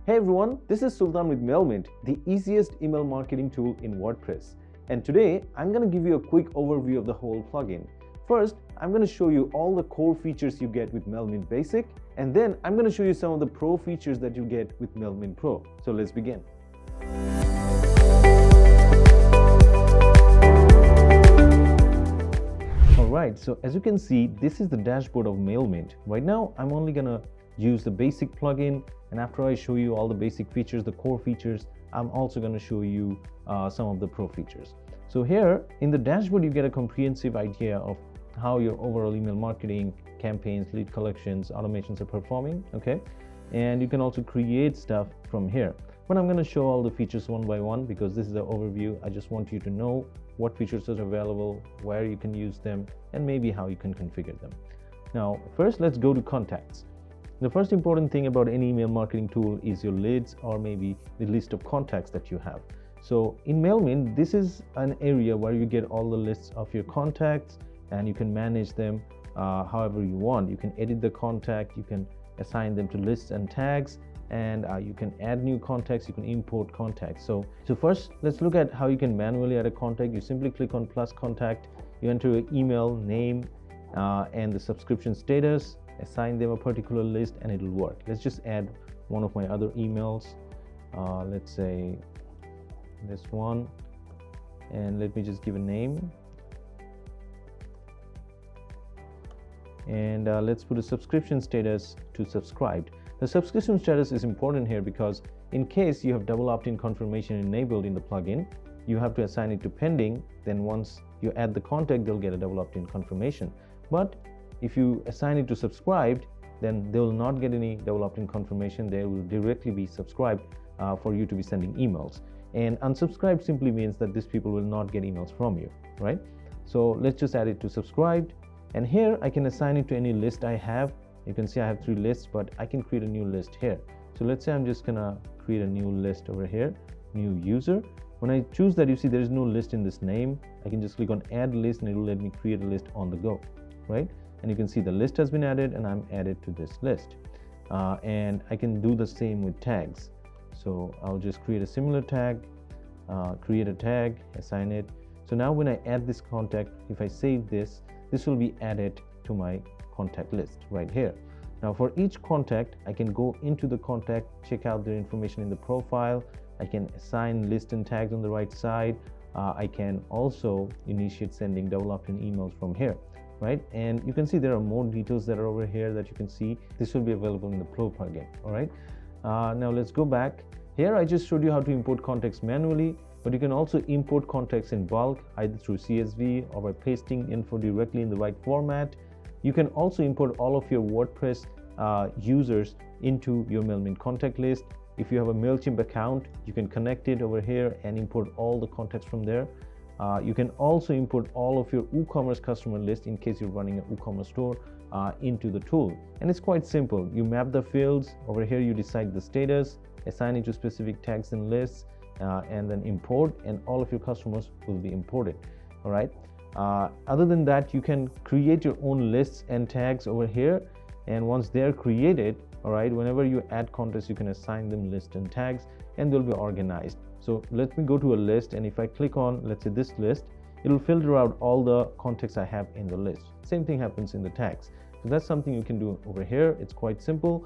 Hey everyone, this is Sultan with MailMint, the easiest email marketing tool in WordPress. And today I'm going to give you a quick overview of the whole plugin. First, I'm going to show you all the core features you get with MailMint Basic, and then I'm going to show you some of the pro features that you get with MailMint Pro. So let's begin. Alright, so as you can see, this is the dashboard of MailMint. Right now, I'm only going to use the basic plugin, and after I show you all the basic features, the core features, I'm also going to show you some of the pro features. So here in the dashboard, you get a comprehensive idea of how your overall email marketing campaigns, lead collections, automations are performing, okay? And you can also create stuff from here. But I'm going to show all the features one by one because this is the overview. I just want you to know what features are available, where you can use them, and maybe how you can configure them. Now, first, let's go to contacts. The first important thing about any email marketing tool is your leads or maybe the list of contacts that you have. So in MailMint, this is an area where you get all the lists of your contacts and you can manage them however you want. You can edit the contact, you can assign them to lists and tags, and you can add new contacts, you can import contacts. So first, let's look at how you can manually add a contact. You simply click on plus contact, you enter your email, name, and the subscription status, assign them a particular list, and it'll work. Let's just add one of my other emails. Let's say this one, and let me just give a name. And let's put a subscription status to subscribed. The subscription status is important here because in case you have double opt-in confirmation enabled in the plugin, you have to assign it to pending. Then once you add the contact, they'll get a double opt-in confirmation. But if you assign it to subscribed, then they will not get any double opt-in confirmation. They will directly be subscribed for you to be sending emails. And unsubscribed simply means that these people will not get emails from you, right? So let's just add it to subscribed. And here I can assign it to any list I have. You can see I have 3 lists, but I can create a new list here. So let's say I'm just gonna create a new list over here, new user. When I choose that, you see there is no list in this name. I can just click on add list and it will let me create a list on the go, right? And you can see the list has been added and I'm added to this list. And I can do the same with tags. So I'll just create a similar tag, create a tag, assign it. So now when I add this contact, if I save this, this will be added to my contact list right here. Now for each contact, I can go into the contact, check out their information in the profile. I can assign list and tags on the right side. I can also initiate sending double opt-in emails from here, right? And you can see there are more details that are over here that you can see. This will be available in the Pro plugin, all right? Now let's go back. Here I just showed you how to import contacts manually, but you can also import contacts in bulk, either through CSV or by pasting info directly in the right format. You can also import all of your WordPress users into your MailMint contact list. If you have a MailChimp account, you can connect it over here and import all the contacts from there. You can also import all of your WooCommerce customer list in case you're running an WooCommerce store into the tool. And it's quite simple. You map the fields. Over here, you decide the status, assign it to specific tags and lists, and then import, and all of your customers will be imported, all right? Other than that, you can create your own lists and tags over here, and once they're created, all right, whenever you add contacts, you can assign them lists and tags, and they'll be organized. So let me go to a list, and if I click on, let's say, this list, it'll filter out all the contacts I have in the list. Same thing happens in the tags. So that's something you can do over here. It's quite simple.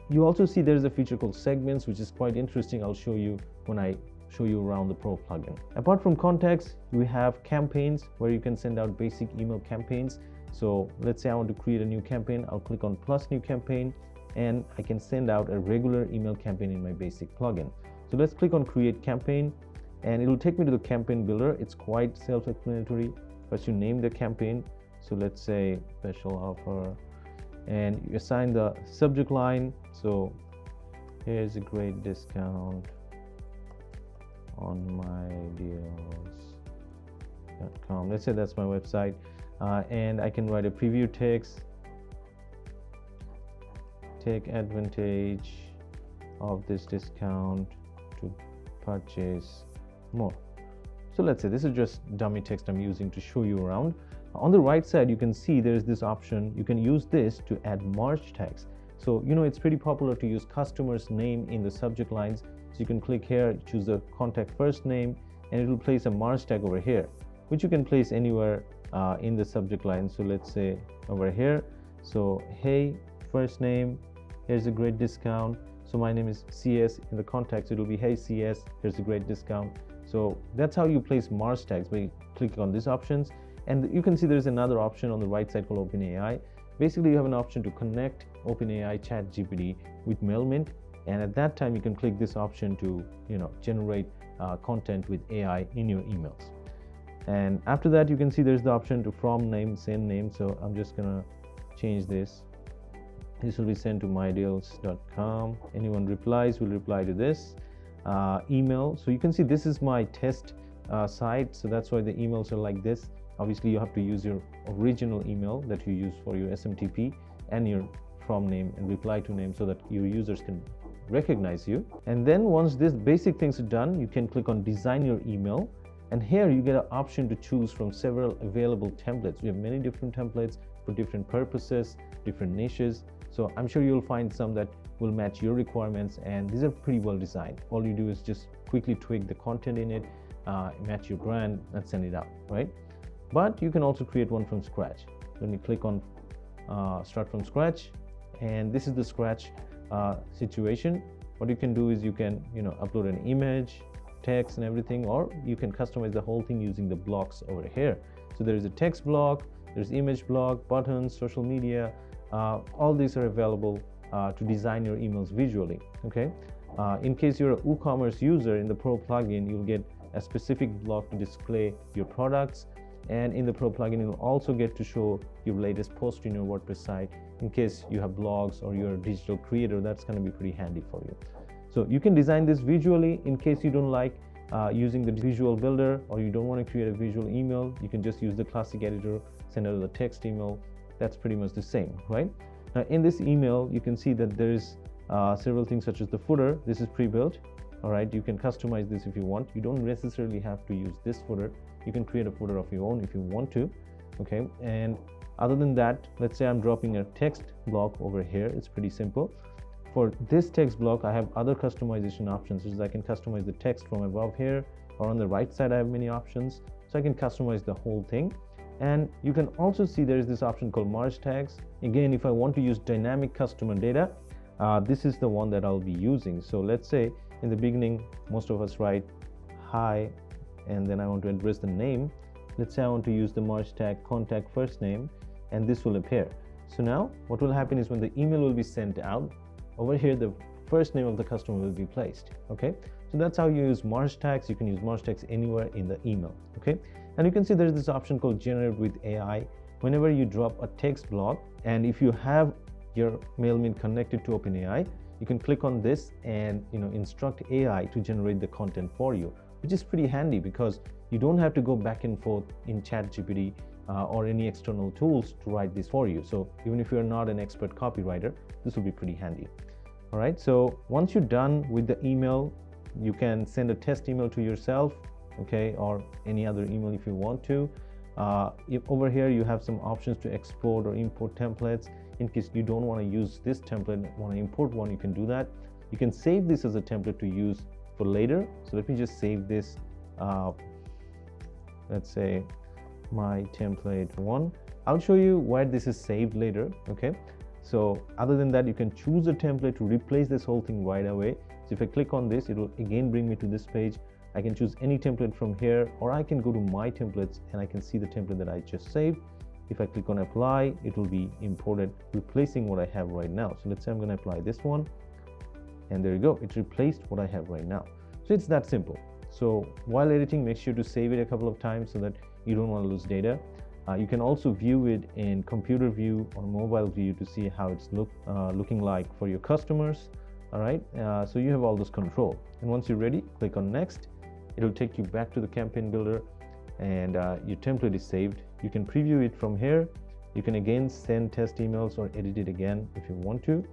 You also see there's a feature called segments, which is quite interesting. I'll show you when I show you around the Pro plugin. Apart from contacts, we have campaigns where you can send out basic email campaigns. So let's say I want to create a new campaign. I'll click on plus new campaign, and I can send out a regular email campaign in my basic plugin. So let's click on create campaign, and it'll take me to the campaign builder. It's quite self-explanatory. First you name the campaign. So let's say special offer, and you assign the subject line. So here's a great discount on mydeals.com. Let's say that's my website, and I can write a preview text. Take advantage of this discount to purchase more. So let's say this is just dummy text I'm using to show you around. On the right side, you can see there's this option. You can use this to add merge tags. So it's pretty popular to use customer's name in the subject lines. So you can click here, choose the contact first name, and it will place a marge tag over here, which you can place anywhere in the subject line. So let's say over here, so hey, first name, here's a great discount. So my name is CS. In the context, it will be hey CS, here's a great discount. So that's how you place marge tags by clicking on these options. And you can see there's another option on the right side called OpenAI. Basically, you have an option to connect OpenAI ChatGPT with MailMint, and at that time you can click this option to generate content with AI in your emails. And after that, you can see there's the option to from name, send name. So I'm just gonna change this. This will be sent to mydeals.com. Anyone replies will reply to this email. So you can see this is my test site. So that's why the emails are like this. Obviously, you have to use your original email that you use for your SMTP and your from name and reply to name so that your users can recognize you. And then once these basic things are done, you can click on design your email. And here you get an option to choose from several available templates. We have many different templates for different purposes, different niches. So I'm sure you'll find some that will match your requirements, and these are pretty well designed. All you do is just quickly tweak the content in it, match your brand, and send it out, right? But you can also create one from scratch. Let me click on start from scratch, and this is the scratch situation. What you can do is you can upload an image, text and everything, or you can customize the whole thing using the blocks over here. So there is a text block, there's image block, buttons, social media, all these are available to design your emails visually. Okay, in case you're a WooCommerce user, in the Pro plugin you'll get a specific block to display your products, and in the Pro plugin you'll also get to show your latest post in your WordPress site. In case you have blogs or you're a digital creator, that's going to be pretty handy for you. So you can design this visually. In case you don't like using the visual builder, or you don't want to create a visual email, you can just use the classic editor, send out the text email. That's pretty much the same, right? Now in this email, you can see that there's several things such as the footer. This is pre-built. All right, you can customize this if you want. You don't necessarily have to use this footer. You can create a footer of your own if you want to. Okay, and other than that, let's say I'm dropping a text block over here. It's pretty simple. For this text block, I have other customization options, such as I can customize the text from above here, or on the right side I have many options, so I can customize the whole thing. And you can also see there is this option called marge tags. Again, if I want to use dynamic customer data, this is the one that I'll be using. So let's say in the beginning, most of us write hi, and then I want to address the name. Let's say I want to use the marge tag contact first name, and this will appear. So now what will happen is when the email will be sent out, over here the first name of the customer will be placed. Okay, so that's how you use marge tags. You can use marge tags anywhere in the email. Okay, and you can see there's this option called generate with AI. Whenever you drop a text block, and if you have your MailMint connected to OpenAI, you can click on this and instruct AI to generate the content for you, which is pretty handy because you don't have to go back and forth in ChatGPT or any external tools to write this for you. So even if you're not an expert copywriter, this will be pretty handy. All right, so once you're done with the email, you can send a test email to yourself, okay, or any other email if you want to. Over here you have some options to export or import templates. In case you don't want to use this template, want to import one, you can do that. You can save this as a template to use for later. So let me just save this. Let's say my template 1. I'll show you where this is saved later. Okay, so other than that, you can choose a template to replace this whole thing right away. So if I click on this, it will again bring me to this page. I can choose any template from here, or I can go to my templates and I can see the template that I just saved. If I click on apply, it will be imported, replacing what I have right now. So let's say I'm going to apply this one, and there you go, it replaced what I have right now. So it's that simple. So while editing, make sure to save it a couple of times so that you don't want to lose data. You can also view it in computer view or mobile view to see how it's looking like for your customers. All right, so you have all this control, and once you're ready, click on next. It'll take you back to the campaign builder, and your template is saved. You can preview it from here. You can again send test emails or edit it again if you want to.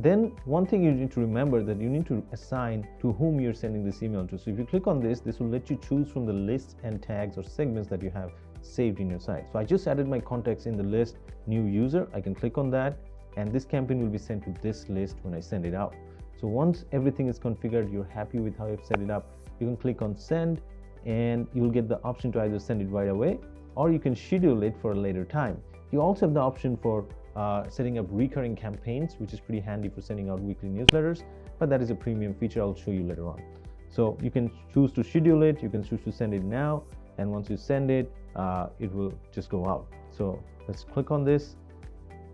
Then one thing you need to remember that you need to assign to whom you're sending this email to. So if you click on this, this will let you choose from the lists and tags or segments that you have saved in your site. So I just added my contacts in the list, new user. I can click on that, and this campaign will be sent to this list when I send it out. So once everything is configured, you're happy with how you've set it up, you can click on send, and you'll get the option to either send it right away or you can schedule it for a later time. You also have the option for setting up recurring campaigns, which is pretty handy for sending out weekly newsletters, but that is a premium feature I'll show you later on. So you can choose to schedule it, you can choose to send it now, and once you send it, it will just go out. So let's click on this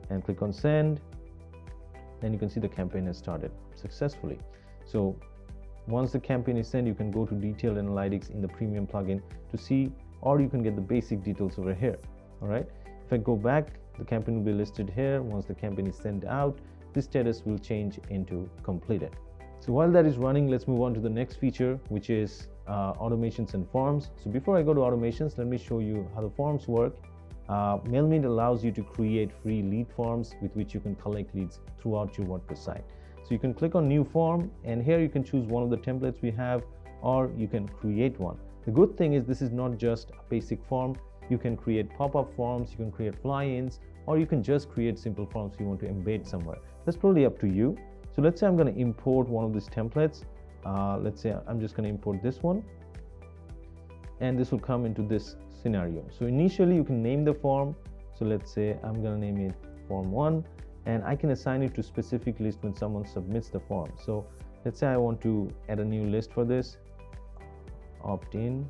and click on send, and you can see the campaign has started successfully. So once the campaign is sent, you can go to detailed analytics in the premium plugin to see, or you can get the basic details over here. All right, if I go back, the campaign will be listed here. Once the campaign is sent out, this status will change into completed. So while that is running, let's move on to the next feature, which is automations and forms. So before I go to automations, let me show you how the forms work. MailMint allows you to create free lead forms with which you can collect leads throughout your WordPress site. So you can click on new form, and here you can choose one of the templates we have, or you can create one. The good thing is this is not just a basic form. You can create pop-up forms, you can create fly-ins, or you can just create simple forms you want to embed somewhere. That's totally up to you. So let's say I'm going to import one of these templates. Let's say I'm just going to import this one, and this will come into this scenario. So initially you can name the form. So let's say I'm going to name it form 1, and I can assign it to specific list when someone submits the form. So let's say I want to add a new list for this, opt-in.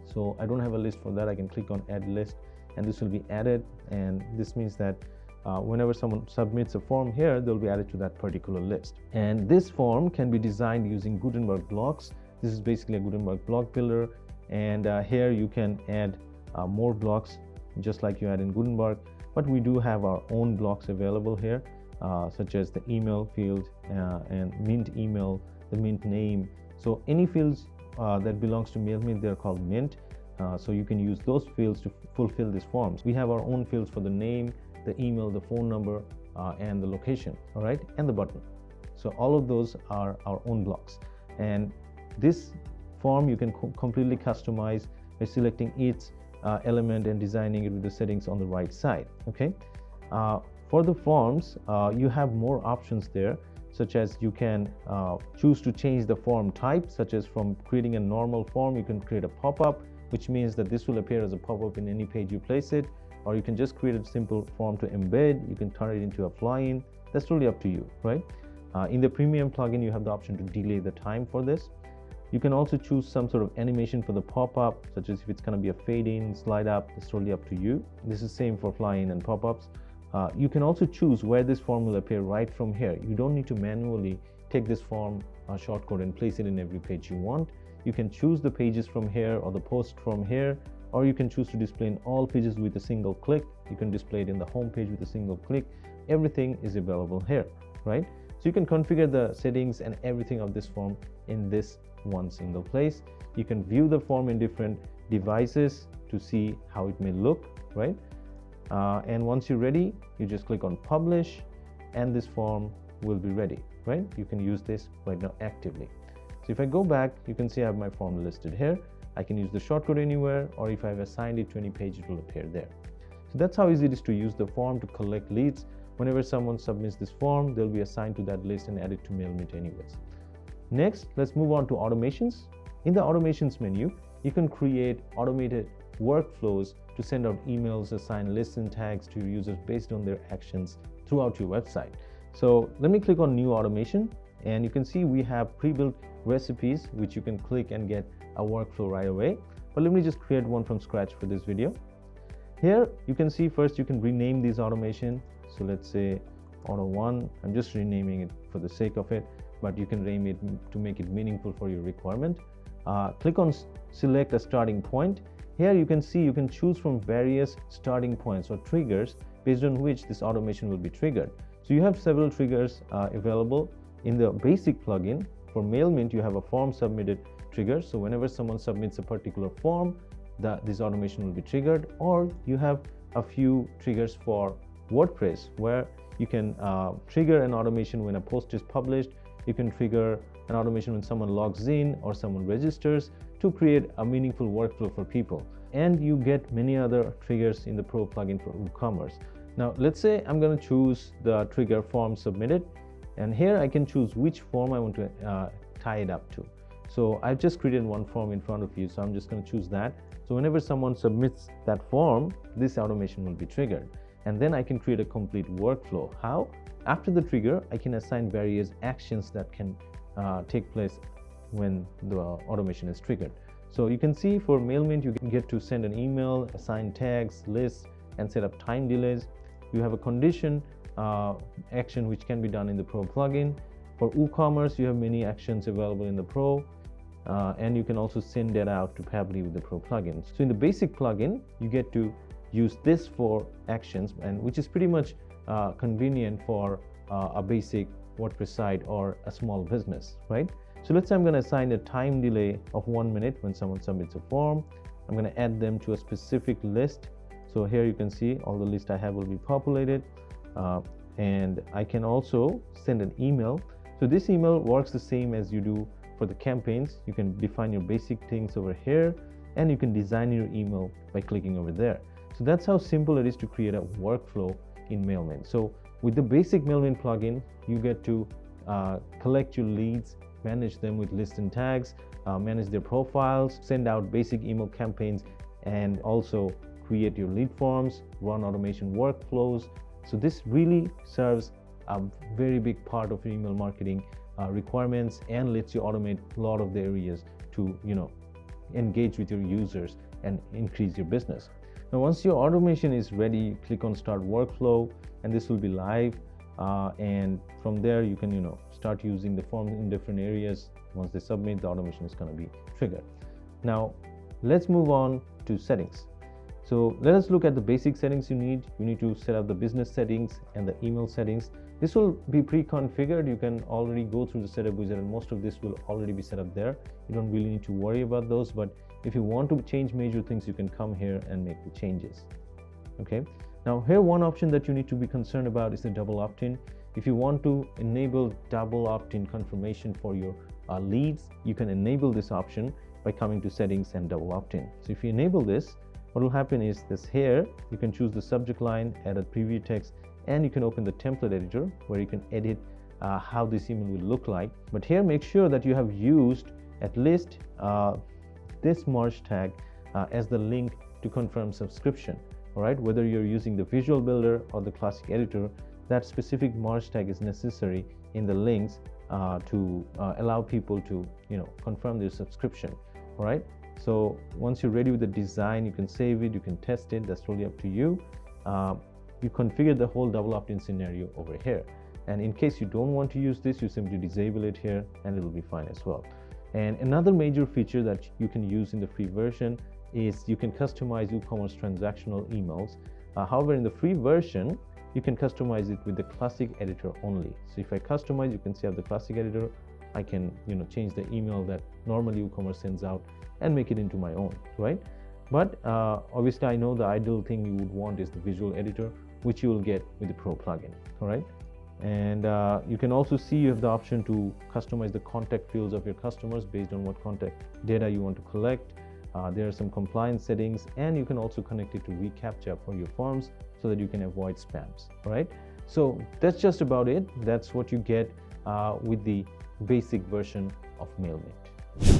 So I don't have a list for that. I can click on add list, and this will be added, and this means that whenever someone submits a form here, they'll be added to that particular list. And this form can be designed using Gutenberg blocks. This is basically a Gutenberg block builder, and here you can add more blocks just like you add in Gutenberg, but we do have our own blocks available here, such as the email field and mint email, the mint name. So any fields that belongs to MailMint, they're called mint. So you can use those fields to fulfill these forms. We have our own fields for the name, the email, the phone number, and the location, all right, and the button. So all of those are our own blocks, and this form you can completely customize by selecting its element and designing it with the settings on the right side. Okay, for the forms, you have more options there, such as you can choose to change the form type, such as from creating a normal form, you can create a pop-up, which means that this will appear as a pop-up in any page you place it, or you can just create a simple form to embed. You can turn it into a fly-in. That's totally up to you, right? In the premium plugin, you have the option to delay the time for this. You can also choose some sort of animation for the pop-up, such as if it's going to be a fade in, slide up. It's totally up to you. This is same for fly-in and pop-ups. You can also choose where this form will appear right from here. You don't need to manually take this form shortcode and place it in every page you want. You can choose the pages from here or the post from here, or you can choose to display in all pages with a single click. You can display it in the home page with a single click. Everything is available here, right? So you can configure the settings and everything of this form in this one single place. You can view the form in different devices to see how it may look, right? And once you're ready, you just click on publish, and this form will be ready, right? You can use this right now actively. So if I go back, you can see I have my form listed here. I can use the shortcode anywhere, or if I've assigned it to any page, it will appear there. So that's how easy it is to use the form to collect leads. Whenever someone submits this form, they'll be assigned to that list and added to MailMint anyways. Next, let's move on to automations. In the automations menu, you can create automated workflows to send out emails, assign lists and tags to your users based on their actions throughout your website. So let me click on new automation, and you can see we have pre-built recipes which you can click and get a workflow right away. But let me just create one from scratch for this video. Here you can see first you can rename these automation. So let's say auto 1. I'm just renaming it for the sake of it, but you can rename it to make it meaningful for your requirement. Click on select a starting point. Here you can see you can choose from various starting points or triggers based on which this automation will be triggered. So you have several triggers available in the basic plugin. For MailMint, you have a form submitted trigger. So whenever someone submits a particular form, this automation will be triggered. Or you have a few triggers for WordPress, where you can trigger an automation when a post is published. You can trigger an automation when someone logs in or someone registers to create a meaningful workflow for people. And you get many other triggers in the Pro plugin for WooCommerce. Now let's say I'm going to choose the trigger form submitted, and here I can choose which form I want to tie it up to. So I've just created one form in front of you, so I'm just going to choose that. So whenever someone submits that form, this automation will be triggered, and then I can create a complete workflow. How? After the trigger, I can assign various actions that can take place when the automation is triggered. So you can see for Mailmint, you get to send an email, assign tags, lists, and set up time delays. You have a condition action which can be done in the Pro plugin. For WooCommerce, you have many actions available in the Pro, and you can also send that out to Pabbly with the Pro plugin. So in the basic plugin, you get to use this for actions, and which is pretty much convenient for a basic WordPress site or a small business, right? So let's say I'm going to assign a time delay of 1 minute when someone submits a form. I'm going to add them to a specific list. So here you can see all the list I have will be populated, and I can also send an email. So this email works the same as you do for the campaigns. You can define your basic things over here, and you can design your email by clicking over there. So that's how simple it is to create a workflow in Mailmint. So with the basic Mailmint plugin, you get to collect your leads, manage them with lists and tags, manage their profiles, send out basic email campaigns, and also create your lead forms, run automation workflows. So this really serves a very big part of your email marketing requirements, and lets you automate a lot of the areas to engage with your users and increase your business. Now once your automation is ready, click on start workflow, and this will be live, and from there you can start using the form in different areas. Once they submit, the automation is going to be triggered. Now let's move on to settings. So let us look at the basic settings you need. You need to set up the business settings and the email settings. This will be pre-configured. You can already go through the setup wizard, and most of this will already be set up there. You don't really need to worry about those, but if you want to change major things, you can come here and make the changes. Okay. Now here, one option that you need to be concerned about is the double opt-in. If you want to enable double opt-in confirmation for your leads, you can enable this option by coming to settings and double opt-in. So if you enable this, what will happen is this: here you can choose the subject line, add a preview text, and you can open the template editor where you can edit how this email will look like. But here, make sure that you have used at least this merge tag as the link to confirm subscription. All right, whether you're using the visual builder or the classic editor, that specific merge tag is necessary in the links to allow people to confirm their subscription. All right. So once you're ready with the design, you can save it, you can test it. That's totally up to you. You configure the whole double opt-in scenario over here. And in case you don't want to use this, you simply disable it here, and it'll be fine as well. And another major feature that you can use in the free version is you can customize WooCommerce transactional emails. However, in the free version, you can customize it with the classic editor only. So if I customize, you can see I have the classic editor. I can change the email that normally WooCommerce sends out and make it into my own, right? But obviously I know the ideal thing you would want is the visual editor, which you will get with the Pro plugin. All right. And you can also see you have the option to customize the contact fields of your customers based on what contact data you want to collect. There are some compliance settings, and you can also connect it to reCAPTCHA for your forms so that you can avoid spams. All right. So that's just about it. That's what you get with the basic version of Mailmint.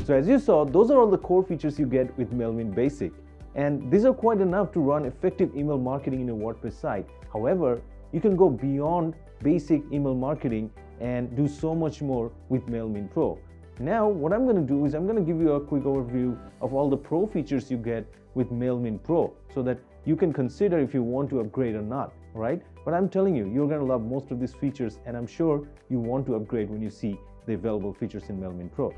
So as you saw, those are all the core features you get with Mailmint Basic. And these are quite enough to run effective email marketing in your WordPress site. However, you can go beyond basic email marketing and do so much more with Mailmint Pro. Now, what I'm going to do is I'm going to give you a quick overview of all the Pro features you get with Mailmint Pro, so that you can consider if you want to upgrade or not, right? But I'm telling you, you're going to love most of these features, and I'm sure you want to upgrade when you see the available features in Mailmint Pro.